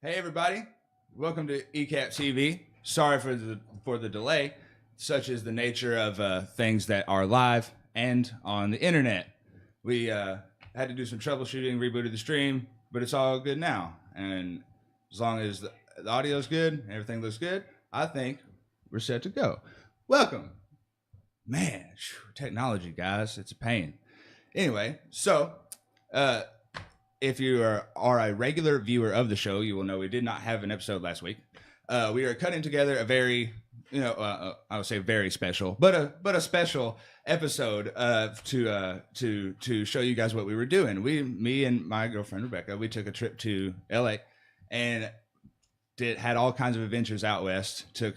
Hey everybody, welcome to ECAPTV. Sorry for the delay, such is the nature of things that are live and on the internet. We had to do some troubleshooting, rebooted the stream, but it's all good now. And as long as the audio's good, and everything looks good, I think we're set to go. Welcome. Man, technology, guys, it's a pain. Anyway, so if you are a regular viewer of the show, you will know we did not have an episode last week. We are cutting together a very, I would say very special, but a special episode to show you guys what we were doing. Me and my girlfriend Rebecca, we took a trip to LA and had all kinds of adventures out west. Took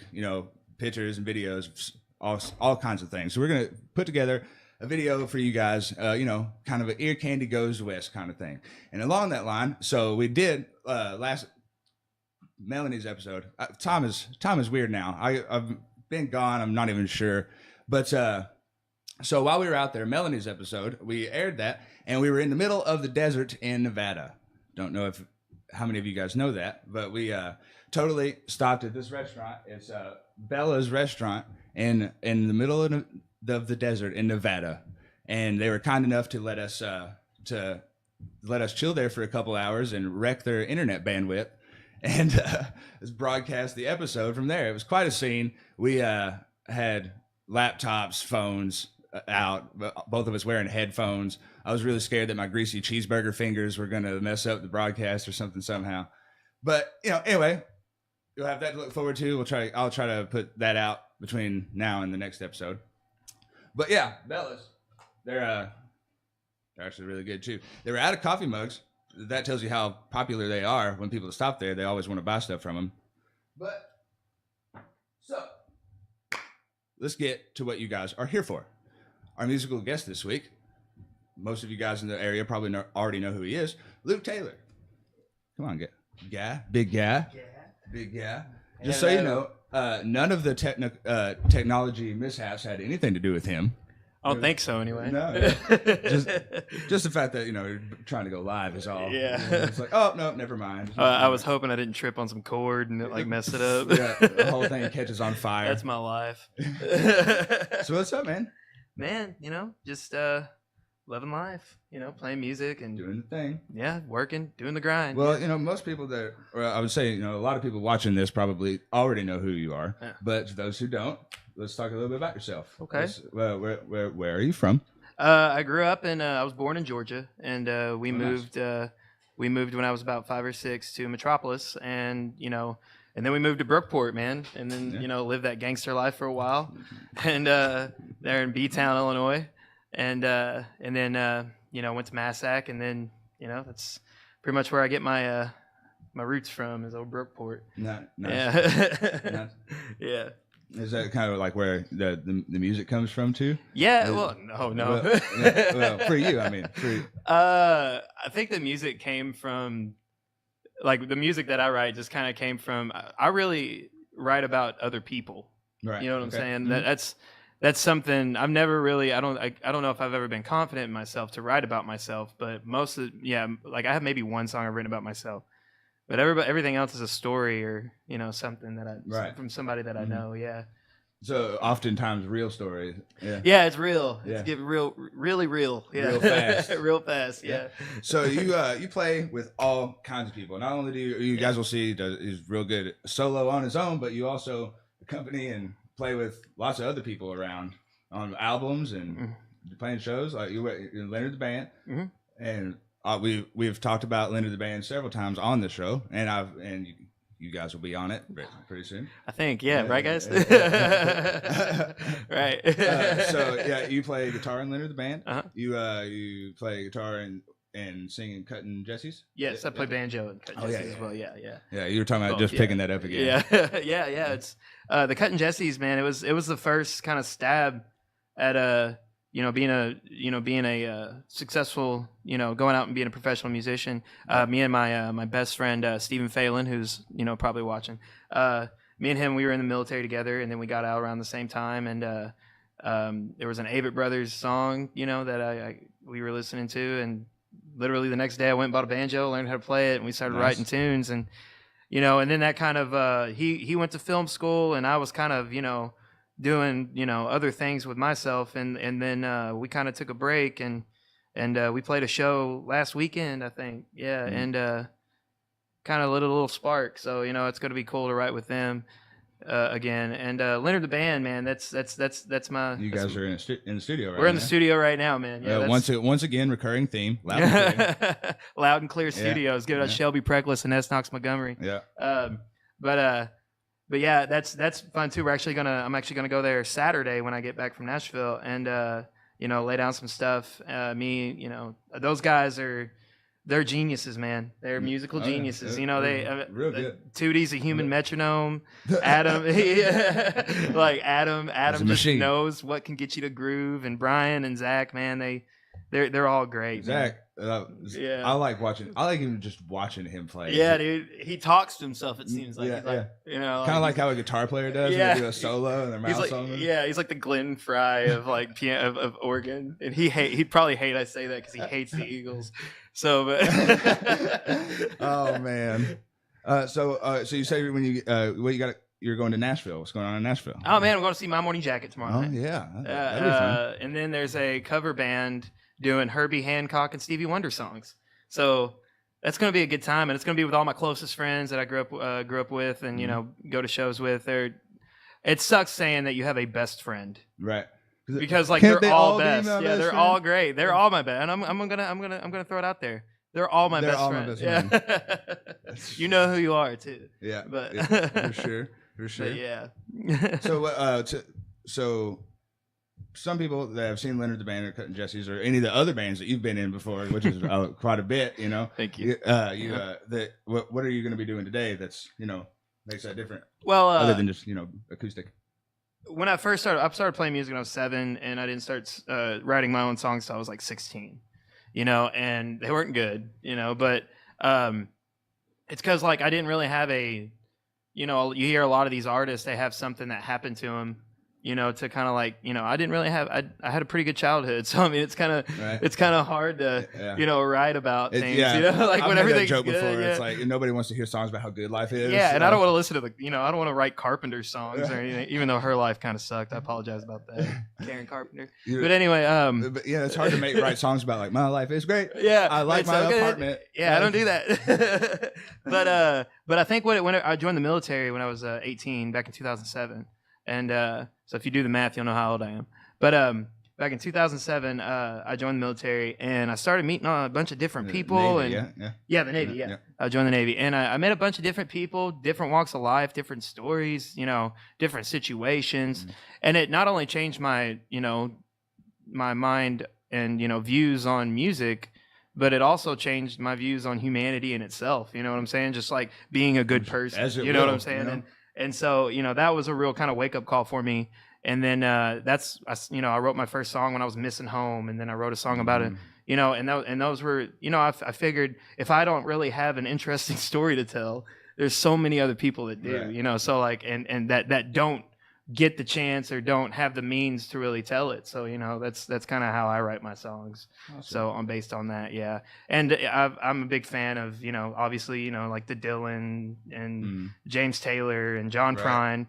pictures and videos, all kinds of things. So we're gonna put together a video for you guys, kind of an ear candy goes west kind of thing. And along that line, so we did last Melanie's episode. Tom is weird now. I've been gone. I'm not even sure. But so while we were out there, Melanie's episode, we aired that, and we were in the middle of the desert in Nevada. Don't know how many of you guys know that, but we totally stopped at this restaurant. It's Bella's restaurant in the middle of the desert in Nevada, and they were kind enough to let us chill there for a couple hours and wreck their internet bandwidth and broadcast the episode from there. It was quite a scene. We had laptops, phones out, both of us wearing headphones. I was really scared that my greasy cheeseburger fingers were going to mess up the broadcast or something somehow. But anyway, you'll have that to look forward to. I'll try to put that out between now and the next episode. But yeah, Bella's, they're actually really good too. They were out of coffee mugs. That tells you how popular they are. When people stop there, they always want to buy stuff from them. But so let's get to what you guys are here for. Our musical guest this week, most of you guys in the area probably already know who he is. Luke Taylor. Come on, big guy. Just so you know, none of the technology mishaps had anything to do with him. I don't think so, anyway. No, just the fact that you're trying to go live is all. Yeah, it's like, oh no, never mind. I was hoping I didn't trip on some cord and mess it up. Yeah, the whole thing catches on fire. That's my life. So what's up, man? Man, just loving life. Playing music and doing the thing. Yeah, working, doing the grind. Well, most people I would say, a lot of people watching this probably already know who you are. Yeah. But to those who don't, let's talk a little bit about yourself. Okay. Where are you from? I grew up I was born in Georgia, and we moved. Nice. We moved when I was about 5 or 6 to Metropolis, and and then we moved to Brookport, man, and then lived that gangster life for a while, and there in B-Town, Illinois, and then went to Massac, and then that's pretty much where I get my my roots from, is old Brookport. Nice. Yeah. Nice. Yeah. Is that kind of like where the music comes from too? Yeah. No. Well, for you, I mean. I think the music came from, the music that I write just kind of came from. I really write about other people. Right. You know what I'm saying? Mm-hmm. That's something I've never really. I don't know if I've ever been confident in myself to write about myself, but I have maybe one song I've written about myself. But everything else is a story or something that from somebody that I know. Yeah. So oftentimes real stories. Yeah. Yeah, it's real. Yeah. It's getting really real. Yeah. Real fast. Real fast. Yeah. So you play with all kinds of people. Not only do you guys will see he's real good solo on his own, but you also accompany and play with lots of other people around on albums and playing shows. Like you're Leonard The Band, and we've talked about Leonard The Band several times on the show, and you guys will be on it pretty soon. I think, right, guys? Right. So yeah, you play guitar in Leonard The Band. Uh-huh. You play guitar and sing in Cuttin Jessies. Yes, I play banjo in Cuttin Jessies as well. Yeah. Yeah, you were talking about picking that up again. Yeah. It's the Cuttin Jessies, man. It was the first kind of stab at being a successful, going out and being a professional musician. Me and my best friend Stephen Phelan, who's probably watching. Me and him, we were in the military together, and then we got out around the same time. And there was an Avett Brothers song, that we were listening to, and literally the next day I went and bought a banjo, learned how to play it, and we started writing tunes. And you know, and then that kind of he went to film school, and I was kind of, you know, doing, you know, other things with myself, and then we kind of took a break, and we played a show last weekend, I think. Yeah, and kind of lit a little spark. So, you know, it's going to be cool to write with them again. And Leonard the Band, man, that's my. You guys are in the studio right now. We're in the studio right now, man. Yeah, once again, recurring theme. Loud and clear. Loud and Clear Studios. Give it up, Shelby Preckless and S. Knox Montgomery. Yeah. But yeah, that's fun too. I'm actually gonna go there Saturday when I get back from Nashville, and you know, lay down some stuff. You know, those guys they're geniuses, man. They're musical geniuses. You know, real good. Tootie's a human metronome. Adam, Adam just machine. knows what can get you to groove. And Brian and Zach, man, they're all great. Zach, yeah, I like even just watching him play. Yeah, dude, he talks to himself. It seems like, you know, kind of like how a guitar player does. Yeah, when they do a solo and their mouth's on them. Yeah, he's like the Glenn Fry of like piano of organ, and he'd probably hate I say that because he hates the Eagles. So, but oh man. So you say when you're going to Nashville. What's going on in Nashville? Oh man, I'm going to see My Morning Jacket tomorrow night. Yeah, that'd be fun. And then there's a cover band doing Herbie Hancock and Stevie Wonder songs. So that's going to be a good time, and it's going to be with all my closest friends that I grew up with, and you know, go to shows with. It sucks saying that you have a best friend, right? Because like they're all best. Yeah, they're all great. They're all my best, and I'm gonna throw it out there. They're all my best friends. Yeah. You know who you are too. Yeah, but for sure. But yeah. So some people that have seen Leonard the Band or Cuttin Jessies or any of the other bands that you've been in before, which is quite a bit, you know. Thank you. What are you going to be doing today? That's, you know, makes that different. Well, other than just, you know, acoustic. When I first started playing music when I was 7, and I didn't start writing my own songs until I was like 16. You know, and they weren't good, you know, but it's because like I didn't really have a, you know, you hear a lot of these artists, they have something that happened to them, you know, to kind of like, you know, I didn't really have, I had a pretty good childhood. So, I mean, it's kind of hard to, you know, write about things, you know, like I've when everything's joke good. before. Yeah. It's like, nobody wants to hear songs about how good life is. Yeah. And I don't want to listen to I don't want to write Carpenter songs or anything, even though her life kind of sucked. I apologize about that. Karen Carpenter. But anyway, but yeah, it's hard to write songs about like my life is great. Yeah. I like my apartment. Yeah. I don't do that. But I think when I joined the military when I was 18 back in 2007. And so if you do the math, you'll know how old I am. But back in 2007, I joined the military, and I started meeting a bunch of different people. Navy, the Navy, yeah. I joined the Navy, and I met a bunch of different people, different walks of life, different stories, you know, different situations. Mm-hmm. And it not only changed my, you know, my mind and, you know, views on music, but it also changed my views on humanity in itself. You know what I'm saying? Just like being a good person. You know what I'm saying? You know? And so, you know, that was a real kind of wake-up call for me. And then I wrote my first song when I was missing home, and then I wrote a song about it, you know, and those were, you know, I figured if I don't really have an interesting story to tell, there's so many other people that do, you know, so like, and that don't get the chance or don't have the means to really tell it. So, you know, that's kind of how I write my songs. Awesome. So I'm based on that. Yeah. And I'm a big fan of, you know, obviously, you know, like the Dylan and James Taylor and John Prine,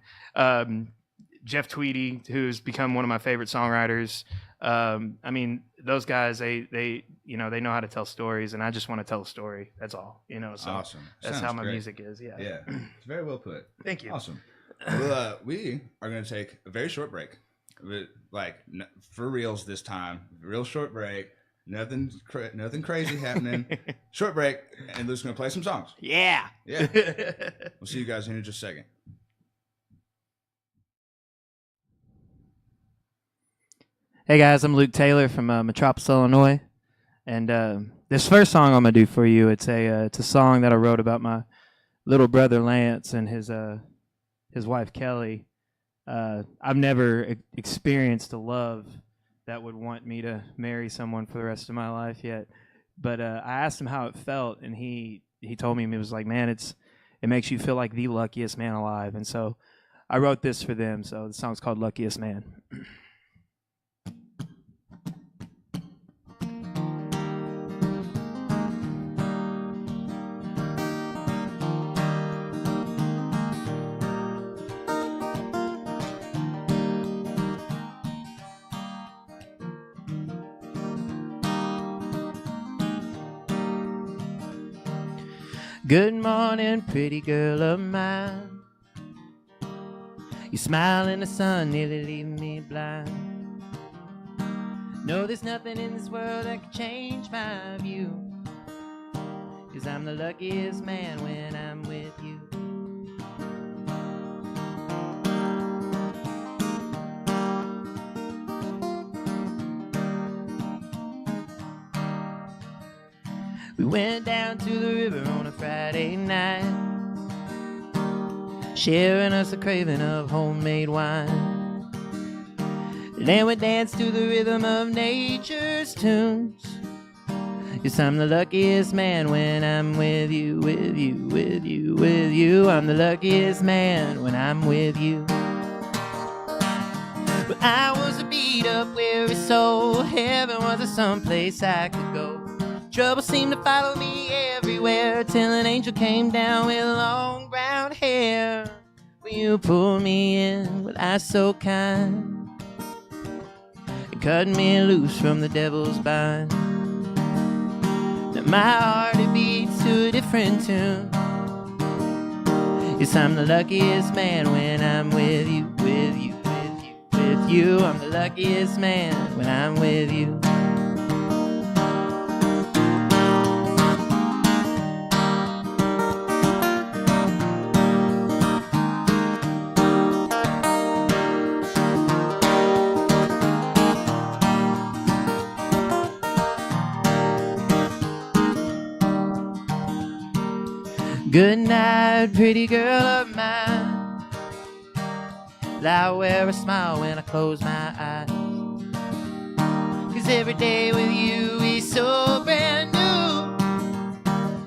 Jeff Tweedy, who's become one of my favorite songwriters. I mean, those guys, they you know, they know how to tell stories, and I just want to tell a story. That's all, you know, so awesome. That's how my music is. Yeah. Yeah. It's very well put. Thank you. Awesome. Well, we are going to take a very short break, like for reals this time. Real short break. Nothing crazy happening. Short break, and Luke's going to play some songs. Yeah. Yeah. We'll see you guys in just a second. Hey guys, I'm Luke Taylor from Metropolis, Illinois, and this first song I'm going to do for you, it's a song that I wrote about my little brother Lance and his wife Kelly. I've never experienced a love that would want me to marry someone for the rest of my life yet, but I asked him how it felt, and he told me, it was like, man, it makes you feel like the luckiest man alive. And so I wrote this for them. So the song's called Luckiest Man. Good morning, pretty girl of mine. You smile in the sun, nearly leaving me blind. No, there's nothing in this world that can change my view, 'cause I'm the luckiest man when I'm with you. We went down to the river on a Friday night, sharing us a craving of homemade wine. Then we danced to the rhythm of nature's tunes, 'cause I'm the luckiest man when I'm with you, with you, with you, with you. I'm the luckiest man when I'm with you. But I was a beat up, weary soul. Heaven was a someplace I could go. Trouble seemed to follow me everywhere, till an angel came down with long brown hair. Will you pull me in with eyes so kind, and cut me loose from the devil's bind? Now my heart, it beats to a different tune. Yes, I'm the luckiest man when I'm with you, with you, with you, with you. I'm the luckiest man when I'm with you. Good night, pretty girl of mine. I wear a smile when I close my eyes, 'cause every day with you is so brand new.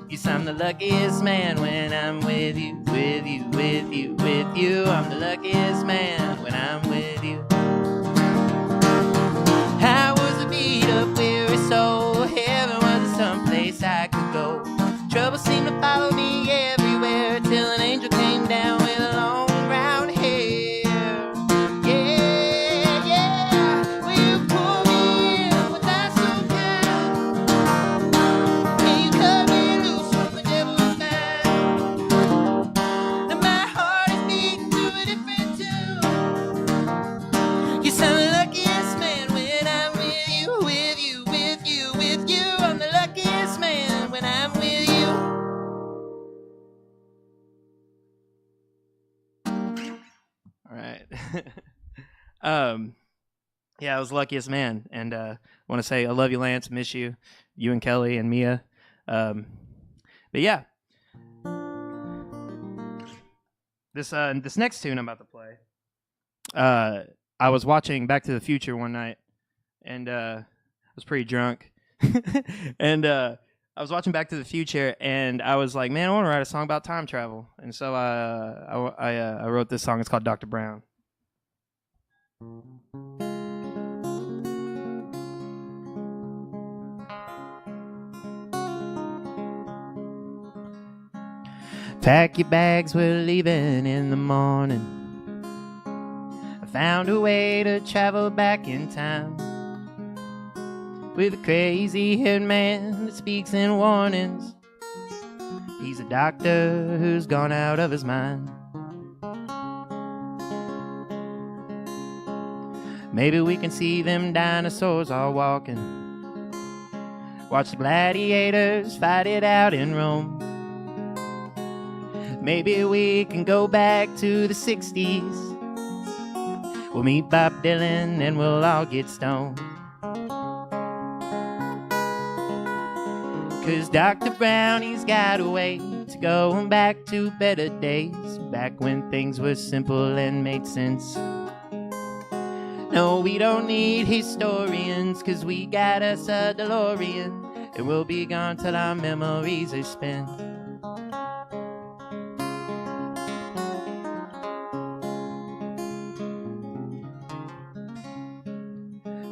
Yes, I'm the luckiest man when I'm with you, with you, with you, with you. I'm the luckiest man when I'm with you. I was a beat up, weary soul. Heaven was someplace I could go. Trouble seemed to follow me everywhere, till an angel came down with long brown hair. Yeah, yeah. Will you pull me in with eyes so kind? Will you cut me loose from the devil's mind? Now my heart is beating to a different tune. Yes, I'm the luckiest man when I'm with you, with you, with you, with you. I'm the luckiest man when I'm with you. All right. Yeah, I was the luckiest man, and I want to say I love you, Lance. Miss you, you and Kelly and Mia. But yeah, this next tune I'm about to play. I was watching Back to the Future one night, and I was pretty drunk, and I was watching Back to the Future, and I was like, man, I want to write a song about time travel, and so I wrote this song. It's called Dr. Brown. Pack your bags, we're leaving in the morning. I found a way to travel back in time, with a crazy-haired man that speaks in warnings. He's a doctor who's gone out of his mind. Maybe we can see them dinosaurs all walking, watch the gladiators fight it out in Rome. Maybe we can go back to the 60s. We'll meet Bob Dylan and we'll all get stoned. 'Cause Dr. Brown, he's got a way to going back to better days, back when things were simple and made sense. No, we don't need historians, 'cause we got us a DeLorean, and we'll be gone till our memories are spent.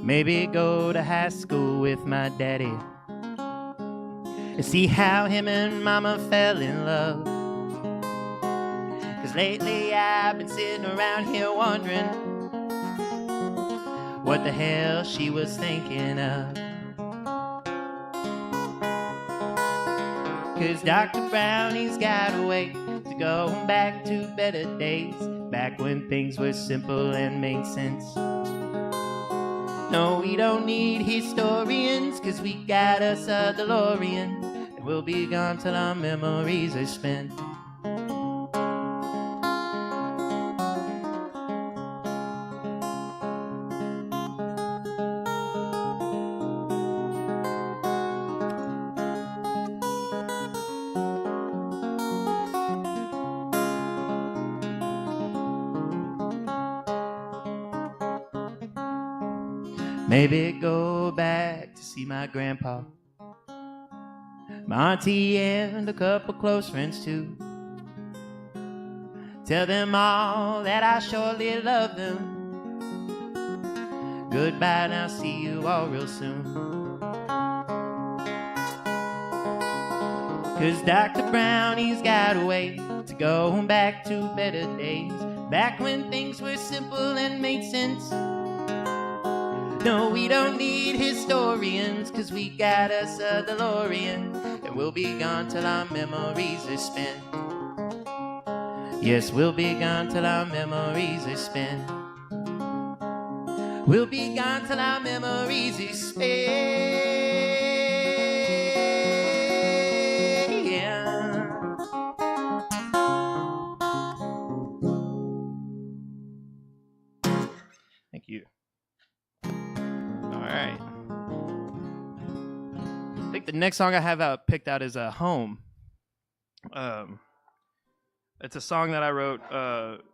Maybe go to high school with my daddy and see how him and mama fell in love. 'Cause lately I've been sitting around here wondering what the hell she was thinking of. 'Cause Dr. Brown, he's got a way to go back to better days, back when things were simple and made sense. No, we don't need historians, 'cause we got us a DeLorean, and we'll be gone till our memories are spent. Maybe go back to see my grandpa, my auntie, and a couple close friends too. Tell them all that I surely love them. Goodbye now, see you all real soon. 'Cause Dr. Brown, he's got a way to go back to better days, back when things were simple and made sense. No, we don't need historians, 'cause we got us a DeLorean, and we'll be gone till our memories are spent. Yes, we'll be gone till our memories are spent. We'll be gone till our memories are spent. Thank you. All right. I think the next song I have picked out is Home. It's a song that I wrote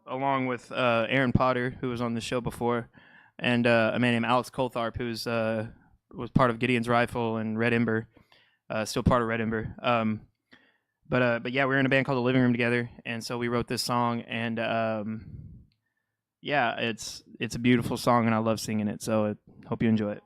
along with Aaron Potter, who was on the show before, and a man named Alex Coltharp, who's was part of Gideon's Rifle and Red Ember, still part of Red Ember. But yeah, we were in a band called The Living Room together, and so we wrote this song, and yeah, it's a beautiful song, and I love singing it. So I hope you enjoy it.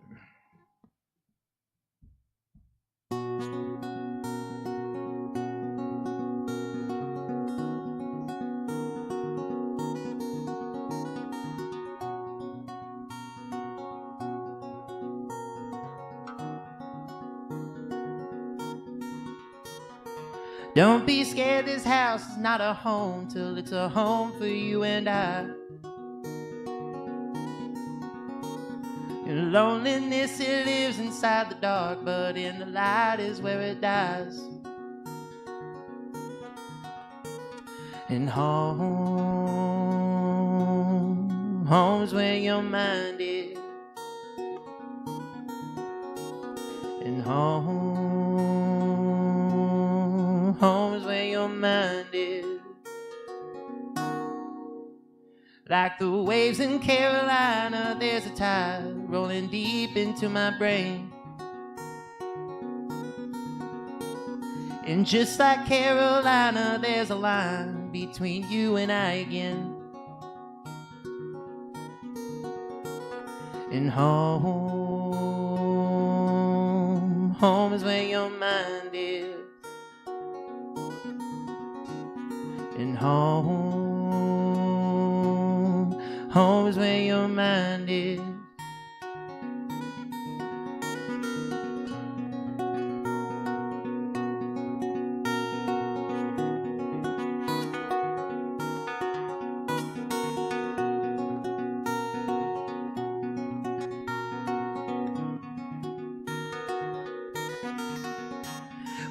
Don't be scared, this house is not a home till it's a home for you and I. In loneliness it lives inside the dark, but in the light is where it dies. And home's where your mind is. And home's where your mind is. Like the waves in Carolina, there's a tide rolling deep into my brain. And just like Carolina, there's a line between you and I again. And home is where your mind is. And home is where your mind is.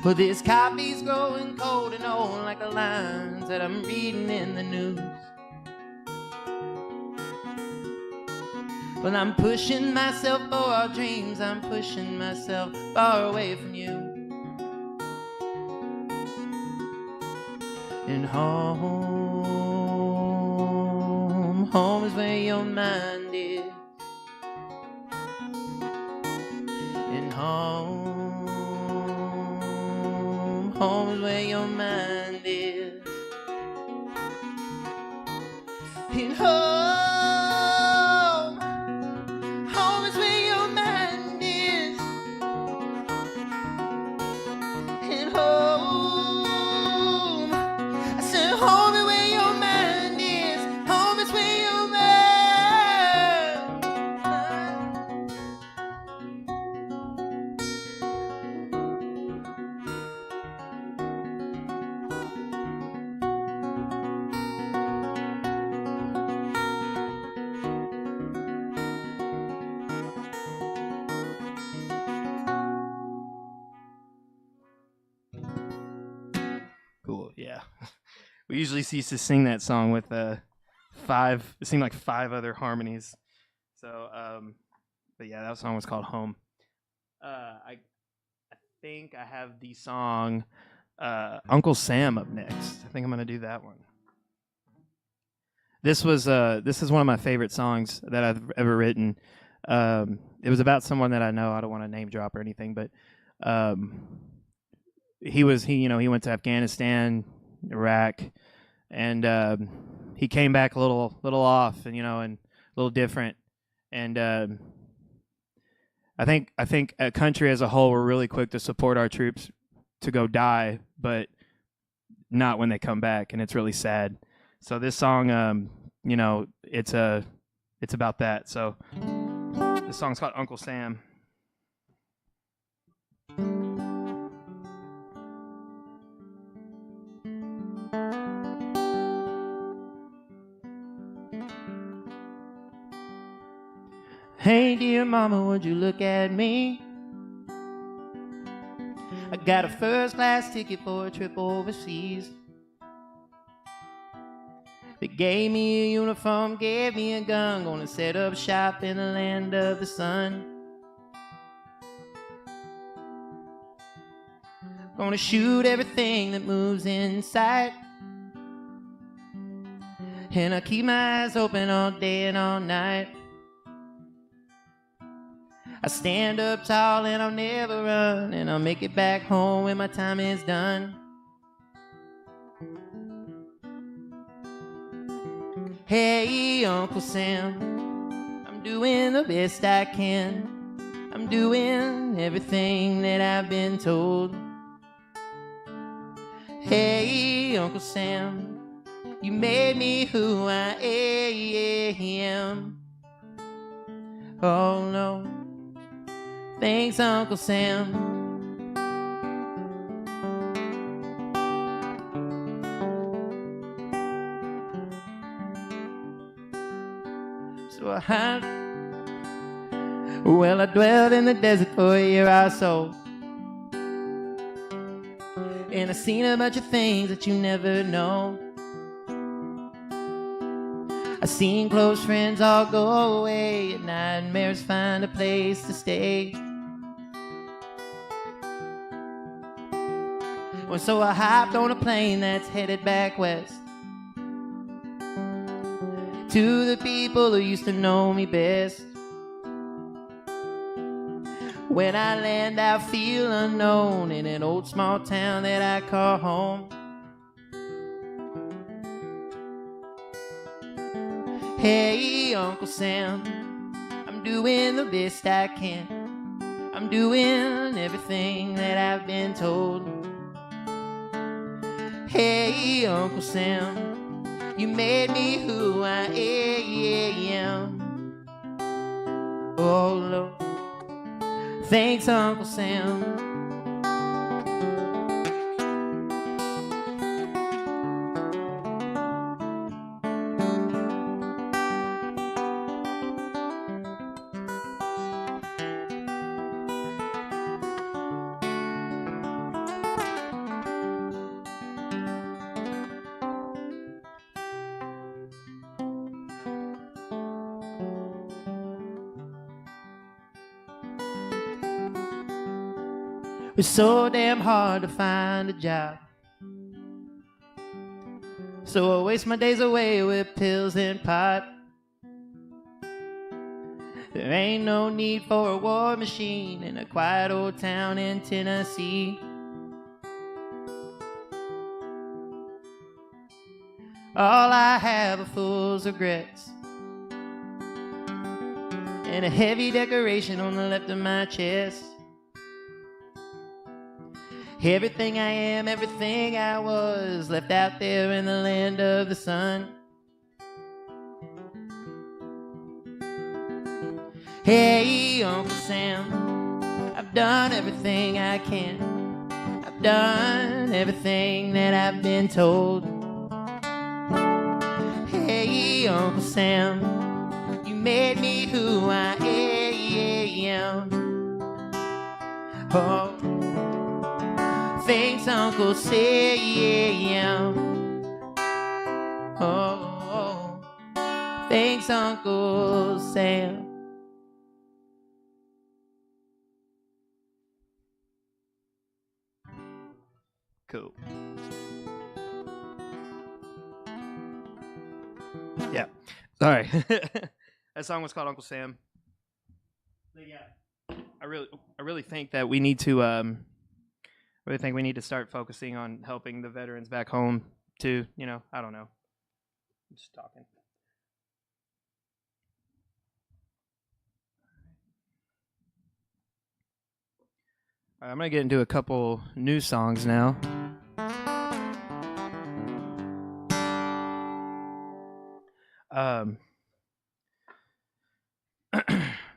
Well, this coffee's growing cold and old, like the lines that I'm reading in the news. Well, I'm pushing myself for our dreams, I'm pushing myself far away from you. And home is where your mind is. And home is where your mind is. And home is where your mind is. And home, I said home is where your mind is. Home is where your mind. Yeah. We usually used to sing that song with it seemed like 5 other harmonies. So, but yeah, that song was called Home. I think I have the song Uncle Sam up next. I think I'm going to do that one. This is one of my favorite songs that I've ever written. It was about someone that I know. I don't want to name drop or anything, but he went to Afghanistan, Iraq, and he came back a little off, and and a little different. And I think a country as a whole, we're really quick to support our troops to go die, but not when they come back, and it's really sad. So this song, it's about that. So this song's called Uncle Sam. Hey, dear mama, would you look at me? I got a first-class ticket for a trip overseas. They gave me a uniform, gave me a gun, gonna set up shop in the land of the sun. Gonna shoot everything that moves in sight, and I keep my eyes open all day and all night. I stand up tall and I'll never run, and I'll make it back home when my time is done. Hey, Uncle Sam, I'm doing the best I can. I'm doing everything that I've been told. Hey, Uncle Sam, you made me who I am. Oh no, thanks, Uncle Sam. So I dwelled in the desert for a year or so, and I seen a bunch of things that you never know. I seen close friends all go away, and nightmares find a place to stay. Well, so I hopped on a plane that's headed back west, to the people who used to know me best. When I land, I feel unknown in an old small town that I call home. Hey, Uncle Sam, I'm doing the best I can. I'm doing everything that I've been told. Hey, Uncle Sam, you made me who I am. Oh, Lord, thanks, Uncle Sam. It's so damn hard to find a job, so I waste my days away with pills and pot. There ain't no need for a war machine in a quiet old town in Tennessee. All I have are fool's regrets, and a heavy decoration on the left of my chest. Everything I am, everything I was, left out there in the land of the sun. Hey, Uncle Sam, I've done everything I can. I've done everything that I've been told. Hey, Uncle Sam, you made me who I am. Oh, Thanks, Uncle Sam. Oh, thanks, Uncle Sam. Cool. Yeah. Sorry. That song was called Uncle Sam. But yeah, I really think that we need to start focusing on helping the veterans back home too. You know, I don't know. I'm just talking. All right, I'm gonna get into a couple new songs now.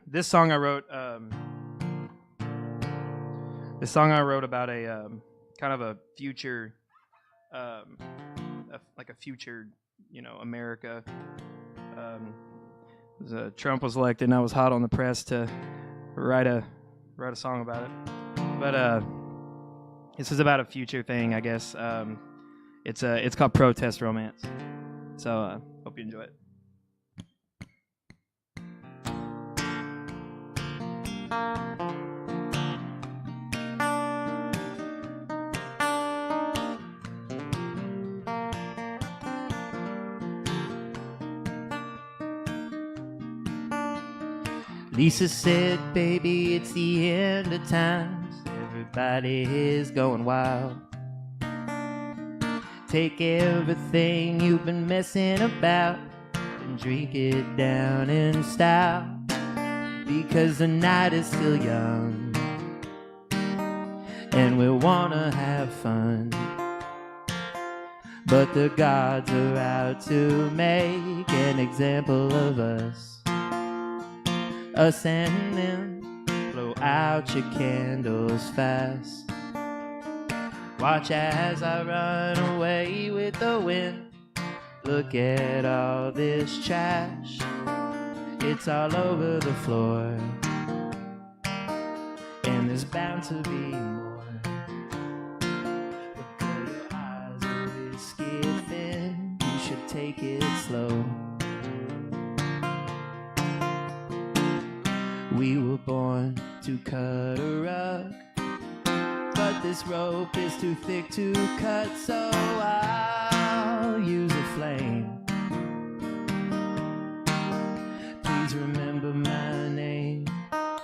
This song I wrote. This song I wrote about a kind of a future, like a future, you know, America. Trump was elected, and I was hot on the press to write a song about it. But this is about a future thing, I guess. It's called Protest Romance. So hope you enjoy it. Lisa said, baby, it's the end of times. Everybody is going wild. Take everything you've been messing about and drink it down in style. Because the night is still young and we wanna have fun. But the gods are out to make an example of us. Us and them, blow out your candles fast. Watch as I run away with the wind. Look at all this trash. It's all over the floor, and there's bound to be more. Look at your eyes, a whiskey thin. You should take it slow. We were born to cut a rug, but this rope is too thick to cut, so I'll use a flame. Please remember my name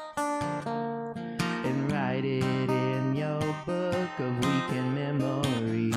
and write it in your book of weekend memories.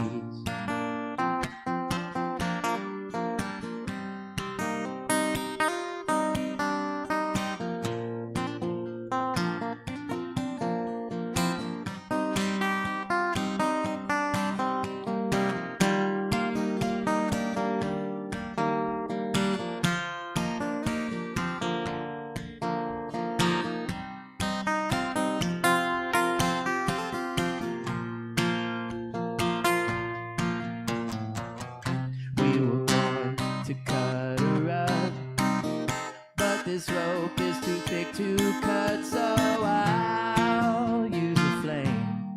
This rope is too thick to cut, so I'll use a flame.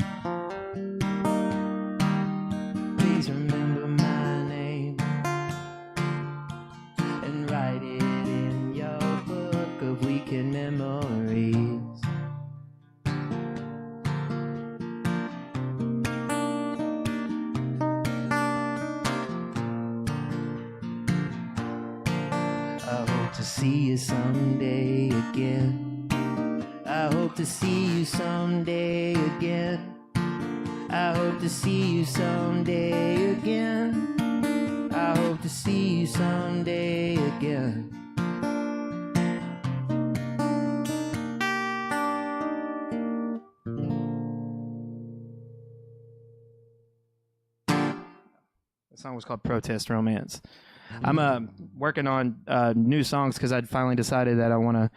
Please remember my name and write it in your book of weekend memories. To see you someday again. I hope to see you someday again. I hope to see you someday again. I hope to see you someday again. The song was called Protest Romance. I'm working on new songs because I'd finally decided that I want to,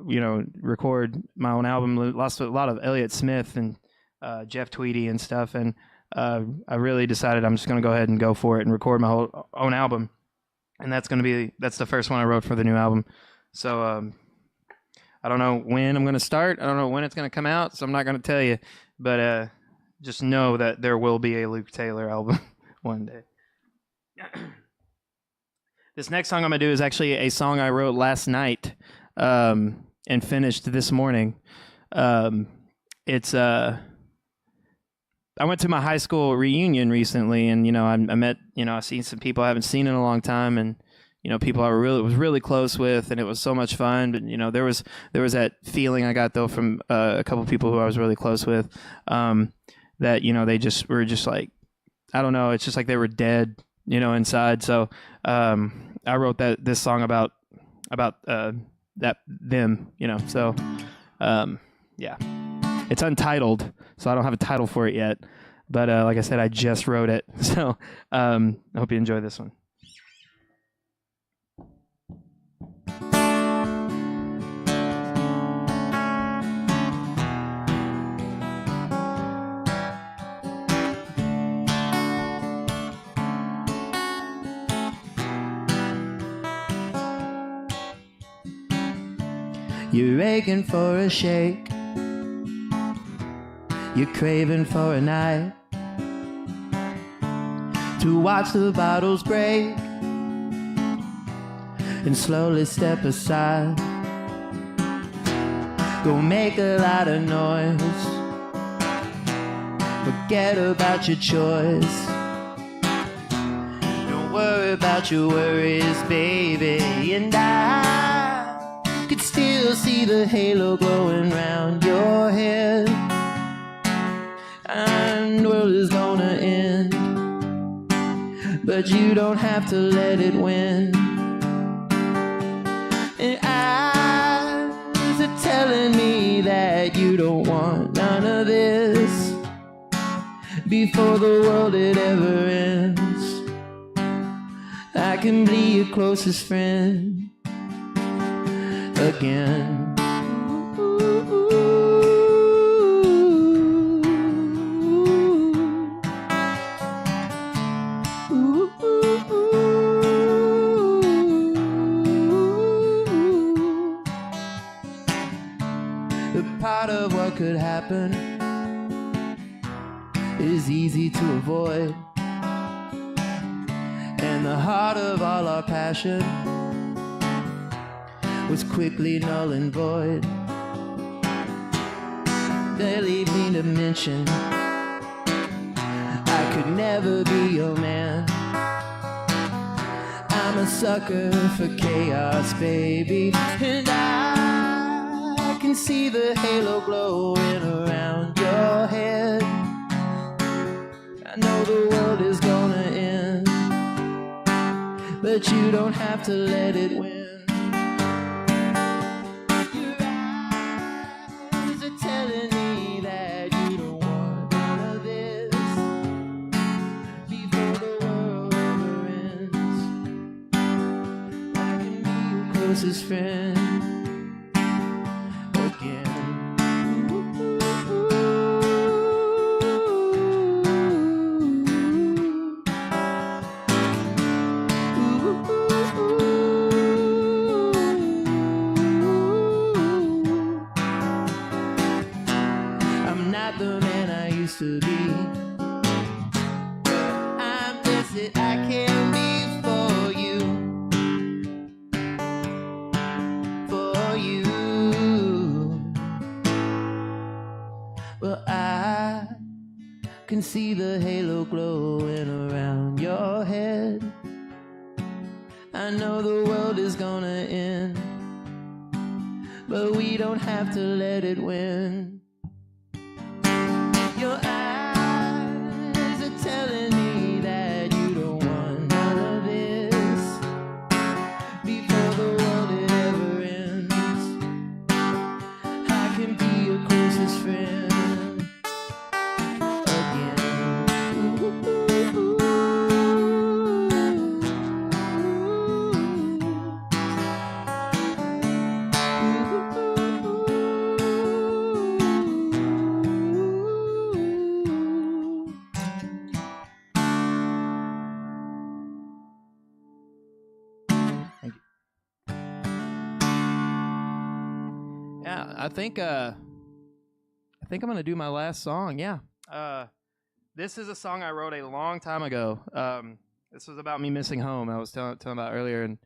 you know, record my own album. Lost a lot of Elliott Smith and Jeff Tweedy and stuff, and I really decided I'm just going to go ahead and go for it and record my whole own album. And that's the first one I wrote for the new album. So I don't know when I'm going to start. I don't know when it's going to come out, so I'm not going to tell you. But just know that there will be a Luke Taylor album one day. This next song I'm gonna do is actually a song I wrote last night and finished this morning. It's I went to my high school reunion recently, and I met I've seen some people I haven't seen in a long time, and people I was really close with, and it was so much fun. But there was that feeling I got though from a couple of people who I was really close with, that they just were just like, I don't know, it's just like they were dead, inside. So I wrote this song about that them, So yeah, it's untitled, so I don't have a title for it yet. But like I said, I just wrote it, so I hope you enjoy this one. You're aching for a shake, you're craving for a night to watch the bottles break and slowly step aside. Go make a lot of noise, forget about your choice. Don't worry about your worries, baby. And I could still see the halo glowing round your head. And the world is gonna end, but you don't have to let it win. And eyes are telling me that you don't want none of this before the world it ever ends. I can be your closest friend again. The part of what could happen is easy to avoid, and the heart of all our passion was quickly null and void. They leave me to mention I could never be your man. I'm a sucker for chaos, baby, and I can see the halo glowing around your head. I know the world is gonna end, but you don't have to let it win. Your eyes are telling me that you don't want none of this before the world ever ends. I can be your closest friend again. I'm not the man I used to be. I'm just that I can be for you. For you. Well, I can see the halo glowing around your head. I know the world is gonna end, but we don't have to let it win. Your eyes are telling me that you don't want none of this before the world it ever ends. I can be your closest friend again. Thank you. Yeah, I think I'm gonna do my last song. Yeah, This is a song I wrote a long time ago. This was about me missing home. I was telling about earlier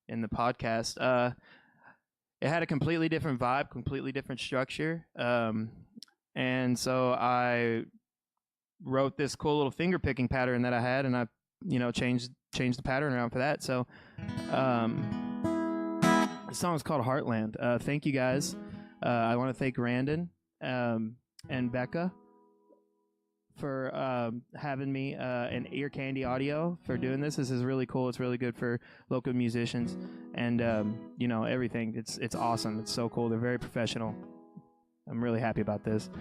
in the podcast. It had a completely different vibe, completely different structure. And so I wrote this cool little finger picking pattern that I had, and I, changed the pattern around for that. So the song is called Heartland. Thank you guys. I want to thank Randon and Becca for having me, and Ear Candy Audio for doing this. This is really cool. It's really good for local musicians, and everything. It's awesome. It's so cool. They're very professional. I'm really happy about this.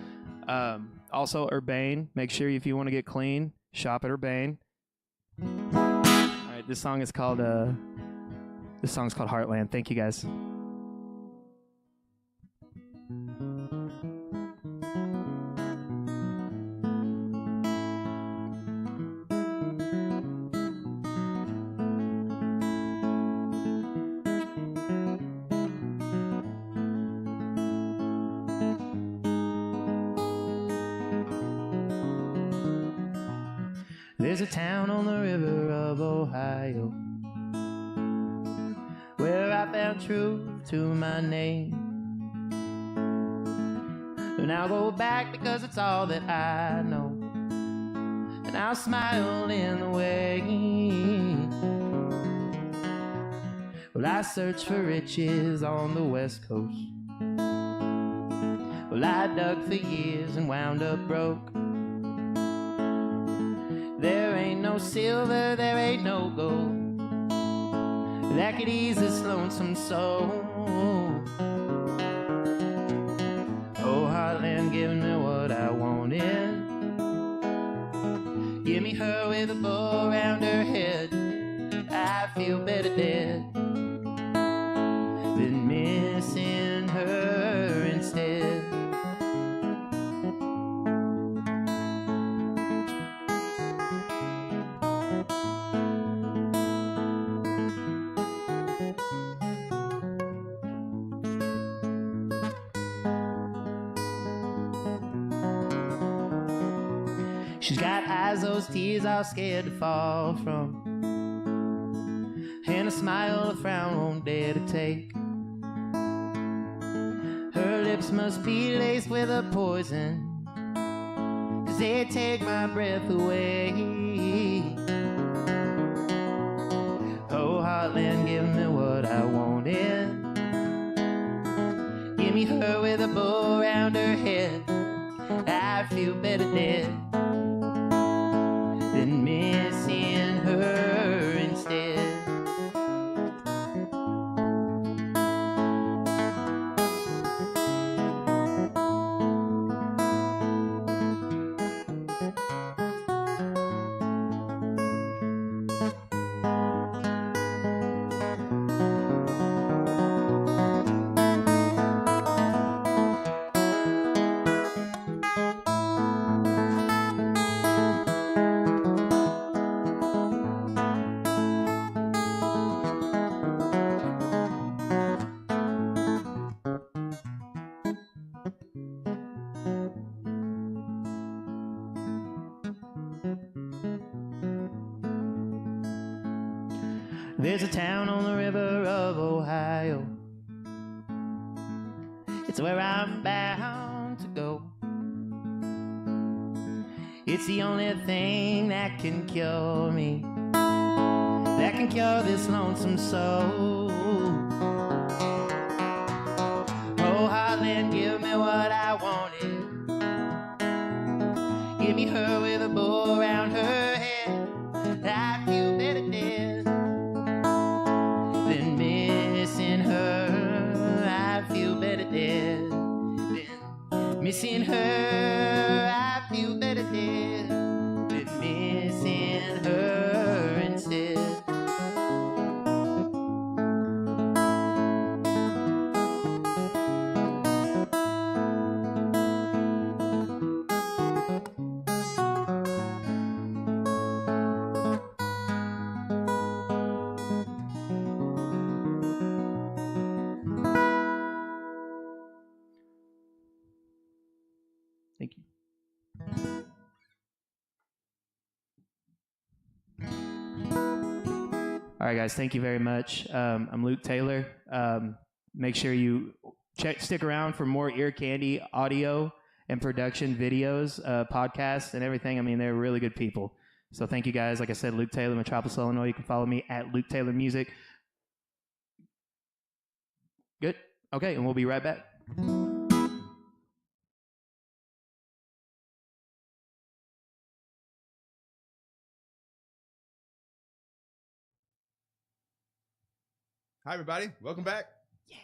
Also, Urbane. Make sure if you want to get clean, shop at Urbane. All right, this song is called Heartland. Thank you guys. There's a town on the river of Ohio where I found truth to my name. And I'll go back because it's all that I know, and I'll smile in the way. Well, I searched for riches on the West Coast. Well, I dug for years and wound up broke. There ain't no silver, there ain't no gold that could ease this lonesome soul. Oh, Heartland, give me what I wanted. Give me her with a bow around her head. I feel better dead than missing her instead. She's got eyes, those tears all scared to fall from, and a smile a frown won't dare to take. Her lips must be laced with a poison, 'cause they take my breath away. Oh, Heartland, give me what I wanted. Give me her with a bow around her head. I feel better dead than missing her instead. There's a town on the river of Ohio. It's where I'm bound to go. It's the only thing that can cure me, that can cure this lonesome soul. Oh, Heartland, give me what I wanted. Give me her with a bow around her head. I feel better dead than missing her. I feel better dead than missing her. I feel better dead than missing her instead. Thank you. All right, guys. Thank you very much. I'm Luke Taylor. Make sure you stick around for more Ear Candy audio and production videos, podcasts, and everything. I mean, they're really good people. So thank you, guys. Like I said, Luke Taylor, Metropolis, Illinois. You can follow me at Luke Taylor Music. Good. Okay, and we'll be right back. Hi, everybody. Welcome back. Yeah.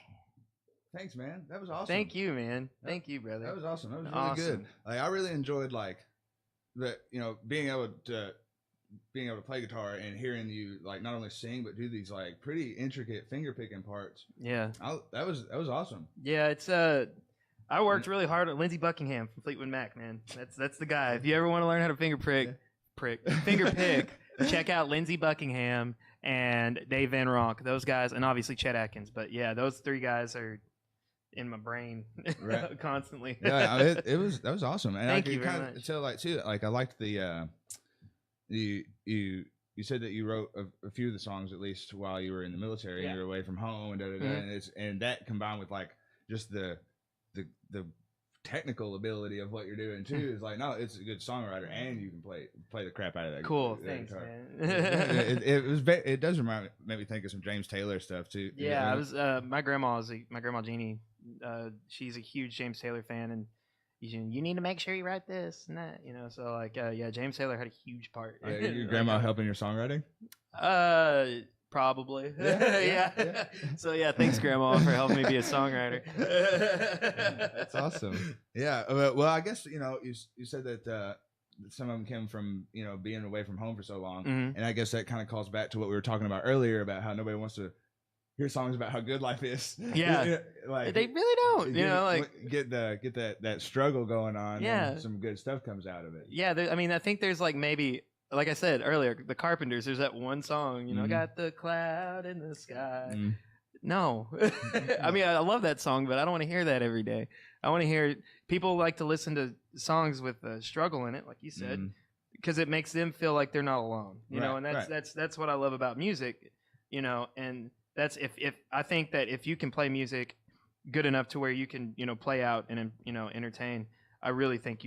Thanks, man. That was awesome. Thank you, man. Thank you, brother. That was awesome. That was really good. Like, I really enjoyed being able to play guitar and hearing you like not only sing but do these like pretty intricate finger picking parts. Yeah. That was awesome. Yeah, it's I worked really hard at Lindsey Buckingham from Fleetwood Mac, man. That's the guy. If you ever want to learn how to finger pick, check out Lindsey Buckingham and Dave Van Ronk. Those guys, and obviously Chet Atkins. But yeah, those three guys are in my brain constantly. Yeah, that was awesome. And Thank I you could very much. tell like I liked the you said that you wrote a few of the songs at least while you were in the military and you were away from home and and that combined with like just the technical ability of what you're doing too is like, no, it's a good songwriter and you can play the crap out of that. Cool, that thanks, guitar. man. It does make me think of some James Taylor stuff too. Yeah, I was my grandma Jeannie. She's a huge James Taylor fan, and you need to make sure you write this and that, So like, James Taylor had a huge part. Your grandma helping your songwriting? Probably. Yeah. So yeah, thanks, Grandma, for helping me be a songwriter. That's awesome. Yeah. Well, I guess you said that some of them came from being away from home for so long, and I guess that kind of calls back to what we were talking about earlier about how nobody wants to hear songs about how good life is. Yeah. Like they really don't. Get that struggle going on. Yeah. And some good stuff comes out of it. Yeah. I think there's like maybe. Like I said earlier, the Carpenters, there's that one song, got the cloud in the sky. No. I mean, I love that song, but I don't want to hear that every day. I want to hear people like to listen to songs with struggle in it, like you said, because it makes them feel like they're not alone, know, and that's what I love about music, and that's if I think that if you can play music good enough to where you can, play out and, entertain, I really think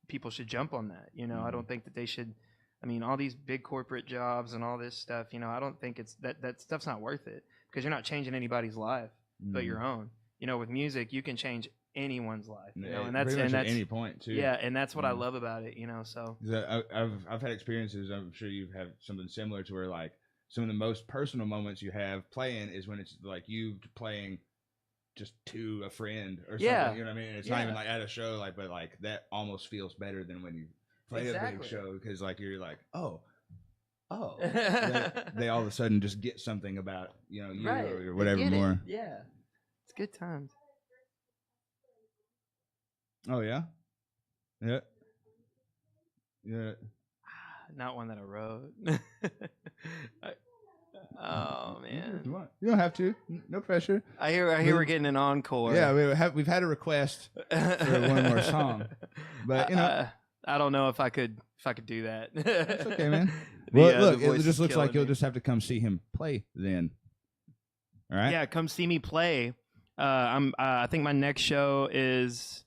people should jump on that. I don't think that they should. I mean, all these big corporate jobs and all this stuff, I don't think it's that stuff's not worth it because you're not changing anybody's life but your own. With music, you can change anyone's life, and that's at any point too. Yeah, and that's what I love about it, So I've had experiences. I'm sure you've had something similar to where like some of the most personal moments you have playing is when it's like you playing just to a friend or something. Yeah. You know what I mean? It's not even like at a show, but like that almost feels better than when you play a big show because like you're like they all of a sudden just get something about you or whatever more. Yeah, it's good times. Oh yeah. Not one that I wrote. Oh man, you don't have to. No pressure. I hear we're getting an encore. Yeah, we've had a request for one more song, but I don't know if I could do that. That's okay, man. Well, look, it just looks like you'll just have to come see him play then. All right. Yeah, come see me play. I think my next show is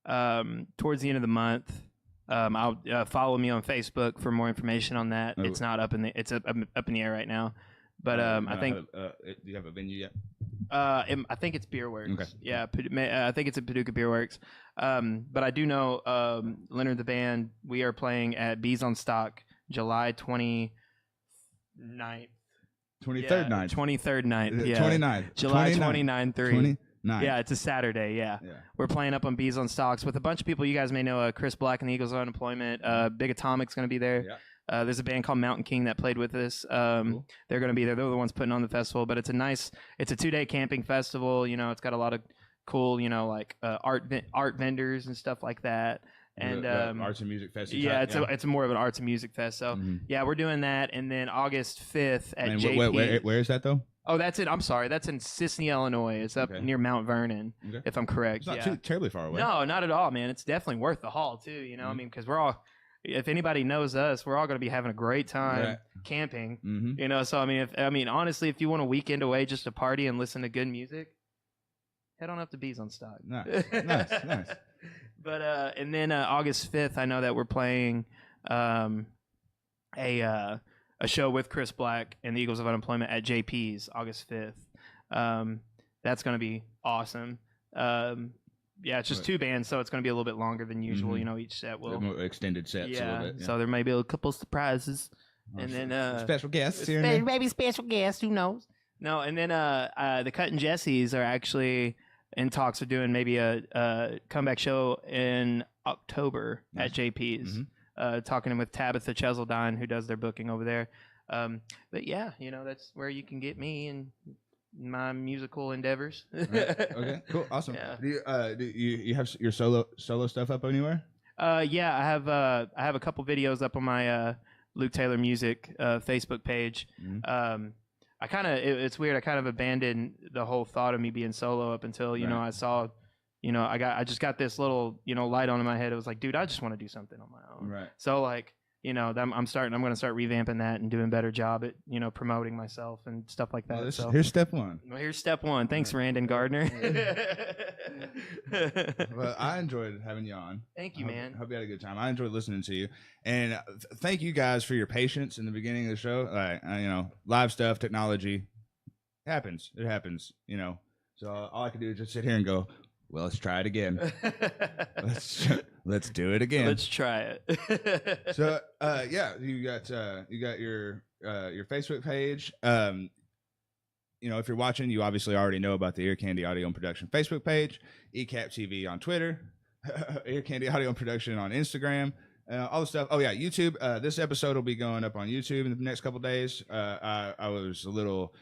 towards the end of the month. I'll follow me on Facebook for more information on that. It's not up in the air right now, but I think. Do you have a venue yet? I think it's Beer Works. Okay. Yeah, I think it's at Paducah Beer Works. But I do know Leonard the Band. We are playing at Bees on Stock, July 29th. 23rd night. 23rd night. Yeah. 29th. July 29th. 29th. Yeah, it's a Saturday. Yeah. We're playing up on Bees on Stocks with a bunch of people. You guys may know Chris Black and the Eagles of Unemployment. Big Atomic's going to be there. Yeah. There's a band called Mountain King that played with us. Cool. They're going to be there. They're the ones putting on the festival. But it's a 2-day camping festival. It's got a lot of cool, like art vendors and stuff like that. And arts and music fest. Yeah, it's more of an arts and music fest. So yeah, we're doing that. And then August 5th at JP. Where is that though? Oh, that's it. I'm sorry. That's in Sisney, Illinois. It's up near Mount Vernon, if I'm correct. It's not too terribly far away. No, not at all, man. It's definitely worth the haul, too. You know, I mean, because we're all, if anybody knows us, we're all going to be having a great time camping. You know, so I mean, honestly, if you want a weekend away just to party and listen to good music, head on up to Bees on Stock. Nice. But and then August 5th, I know that we're playing a show with Chris Black and the Eagles of Unemployment at JP's August 5th. That's going to be awesome. Yeah, it's just 2 bands, so it's going to be a little bit longer than usual. You know, each set will more extended sets. Yeah, a little bit, so there may be a couple surprises, and then special guests here. Maybe special guests. Who knows? No, and then the Cuttin Jessies are actually in talks of doing maybe a comeback show in October at JP's. Talking with Tabitha Cheseldine, who does their booking over there. But yeah, you know, that's where you can get me and my musical endeavors. Okay, cool, awesome. Yeah. Do you have your solo stuff up anywhere? Yeah, I have a couple videos up on my Luke Taylor Music Facebook page. I kind of it's weird. I kind of abandoned the whole thought of me being solo up until you know I saw. You know, I just got this little, you know, light on in my head. It was like, dude, I just want to do something on my own. Right. So like, you know, I'm going to start revamping that and doing a better job at, you know, promoting myself and stuff like that. Well, so here's step one. Well, here's step one. Thanks, Randon Gardner. Well, I enjoyed having you on. Thank you, man. Hope you had a good time. I enjoyed listening to you, and thank you guys for your patience in the beginning of the show. You know, live stuff, technology happens. It happens. You know, so all I can do is just sit here and go, well, let's try it again. let's do it again. Let's try it. So, yeah, you got your Facebook page. You know, if you're watching, you obviously already know about the Ear Candy Audio and Production Facebook page, ECAPTV on Twitter, Ear Candy Audio and Production on Instagram, all the stuff. Oh yeah, YouTube. This episode will be going up on YouTube in the next couple days. I was a little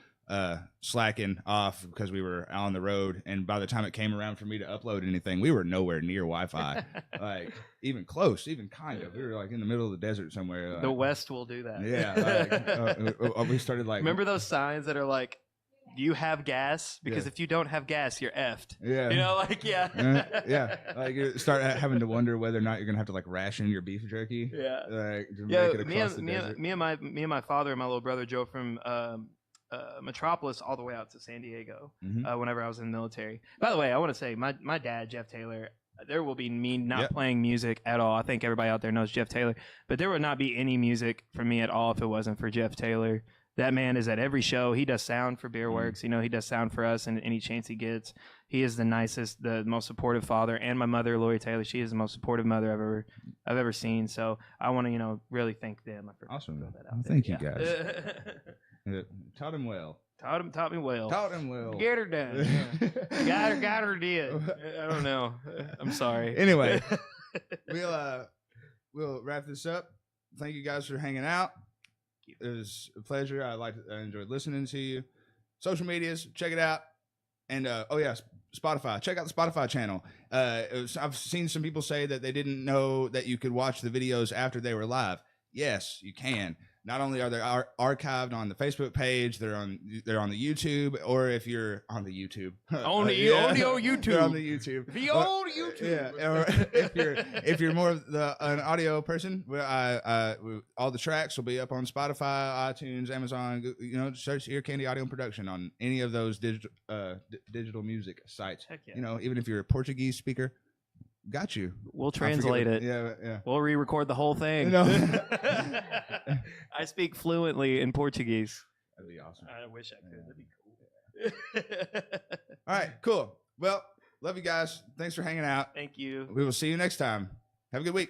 slacking off because we were on the road, and by the time it came around for me to upload anything, we were nowhere near Wi-Fi, like even close, even kind of. We were like in the middle of the desert somewhere. The West will do that. Yeah, we started like. Remember those signs that are like, "You have gas," because if you don't have gas, you're effed. Yeah, you know, like yeah, like you start having to wonder whether or not you're gonna have to like ration your beef jerky. Yeah, like to yeah. Make it across the desert. Me and my father and my little brother drove from Metropolis all the way out to San Diego whenever I was in the military. By the way, I want to say my dad, Jeff Taylor, there will be me not playing music at all. I think everybody out there knows Jeff Taylor, but there would not be any music for me at all if it wasn't for Jeff Taylor. That man is at every show. He does sound for Beerworks. You know, he does sound for us and any chance he gets. He is the nicest, the most supportive father. And my mother, Lori Taylor, she is the most supportive mother I've ever seen. So I want to, you know, really thank them. Awesome. Well, thank you guys. Taught him well. Taught me well. Taught him well. Get her done. Yeah. got her did. I don't know. I'm sorry. Anyway, we'll wrap this up. Thank you guys for hanging out. It was a pleasure. I enjoyed listening to you. Social medias, check it out. And Spotify. Check out the Spotify channel. I've seen some people say that they didn't know that you could watch the videos after they were live. Yes, you can. Not only are they archived on the Facebook page, they're on the YouTube, or if you're on the YouTube, on the YouTube, they're on the YouTube, the old YouTube. Yeah, or if you're more of an audio person, all the tracks will be up on Spotify, iTunes, Amazon. You know, search Ear Candy Audio and Production on any of those digital music sites. Heck yeah. You know, even if you're a Portuguese speaker. Got you. We'll translate it. Yeah. We'll re-record the whole thing. No. I speak fluently in Portuguese. That'd be awesome. I wish I could. That'd be cool. All right, cool. Well, love you guys. Thanks for hanging out. Thank you. We will see you next time. Have a good week.